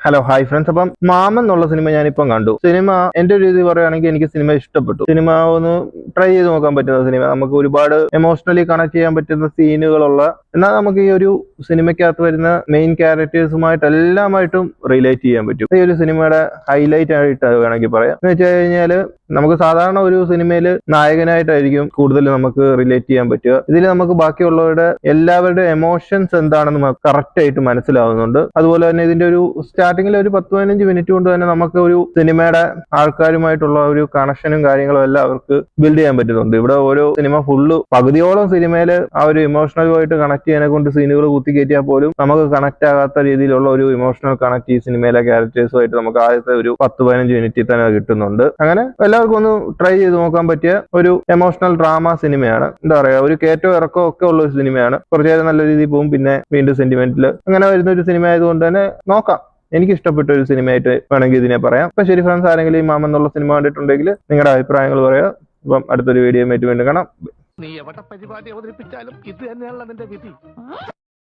Hello hi friends. അപ്പം മാമൻ എന്നുള്ള സിനിമ ഞാനിപ്പം കണ്ടു. സിനിമ എന്റെ ഒരു രീതി പറയുകയാണെങ്കിൽ എനിക്ക് സിനിമ ഇഷ്ടപ്പെട്ടു. സിനിമ ഒന്ന് ട്രൈ ചെയ്ത് നോക്കാൻ പറ്റുന്ന സിനിമ, നമുക്ക് ഒരുപാട് എമോഷണലി കണക്ട് ചെയ്യാൻ പറ്റുന്ന സീനുകളുള്ള, എന്നാൽ നമുക്ക് ഈ ഒരു സിനിമയ്ക്കകത്ത് വരുന്ന മെയിൻ ക്യാരക്ടേഴ്സുമായിട്ട് എല്ലാമായിട്ടും റിലേറ്റ് ചെയ്യാൻ പറ്റും. ഈ ഒരു സിനിമയുടെ ഹൈലൈറ്റ് ആയിട്ട് വേണമെങ്കിൽ പറയാം. എന്ന് വെച്ച് കഴിഞ്ഞാൽ നമുക്ക് സാധാരണ ഒരു സിനിമയിൽ നായകനായിട്ടായിരിക്കും കൂടുതൽ നമുക്ക് റിലേറ്റ് ചെയ്യാൻ പറ്റുക. ഇതിൽ നമുക്ക് ബാക്കിയുള്ളവരുടെ എല്ലാവരുടെ എമോഷൻസ് എന്താണെന്ന് കറക്റ്റ് ആയിട്ട് മനസ്സിലാവുന്നുണ്ട്. അതുപോലെ തന്നെ ഇതിന്റെ ഒരു സ്റ്റാർട്ടിങ്ങിൽ ഒരു 10-15 മിനിറ്റ് കൊണ്ട് തന്നെ നമുക്ക് ഒരു സിനിമയുടെ ആൾക്കാരുമായിട്ടുള്ള ഒരു കണക്ഷനും കാര്യങ്ങളും എല്ലാം അവർക്ക് ബിൽഡ് ചെയ്യാൻ പറ്റുന്നുണ്ട്. ഇവിടെ ഓരോ സിനിമ ഫുള്ള് പകുതിയോളം സിനിമയിൽ ആ ഒരു ഇമോഷണലുമായിട്ട് കണക്ട് ചെയ്യാനെ കൊണ്ട് സീനുകൾ കുത്തിക്കയറ്റിയാൽ പോലും നമുക്ക് കണക്ട് ആകാത്ത രീതിയിലുള്ള ഒരു ഇമോഷണൽ കണക്ട് ഈ സിനിമയിലെ ക്യാരക്ടേഴ്സുമായിട്ട് നമുക്ക് ആദ്യത്തെ ഒരു 10-15 മിനിറ്റിൽ തന്നെ കിട്ടുന്നുണ്ട്. അങ്ങനെ എല്ലാവർക്കും ഒന്ന് ട്രൈ ചെയ്ത് നോക്കാൻ പറ്റിയ ഒരു എമോഷണൽ ഡ്രാമ സിനിമയാണ്. എന്താ പറയാ, ഒരു കയറ്റവും ഇറക്കവും ഒക്കെ ഉള്ള ഒരു സിനിമയാണ്. കുറച്ചു നേരം നല്ല രീതിയിൽ പോകും, പിന്നെ വീണ്ടും സെന്റിമെന്റിൽ അങ്ങനെ വരുന്ന ഒരു സിനിമ ആയതുകൊണ്ട് തന്നെ നോക്കാം. എനിക്ക് ഇഷ്ടപ്പെട്ട ഒരു സിനിമയായിട്ട് വേണമെങ്കിൽ ഇതിനെ പറയാം. അപ്പൊ ശരി ഫ്രണ്ട്സ്, ആരെങ്കിലും ഈ മാമൻ എന്നുള്ള സിനിമ കണ്ടിട്ടുണ്ടെങ്കിൽ നിങ്ങളുടെ അഭിപ്രായങ്ങൾ പറയാം. അപ്പം അടുത്തൊരു വീഡിയോ ആയിട്ട് വീണ്ടും കാണാം. നീ എവിടെ പരിപാടി അവതരിപ്പിച്ചാലും ഇത് തന്നെയാണല്ലോ നിന്റെ വിധി.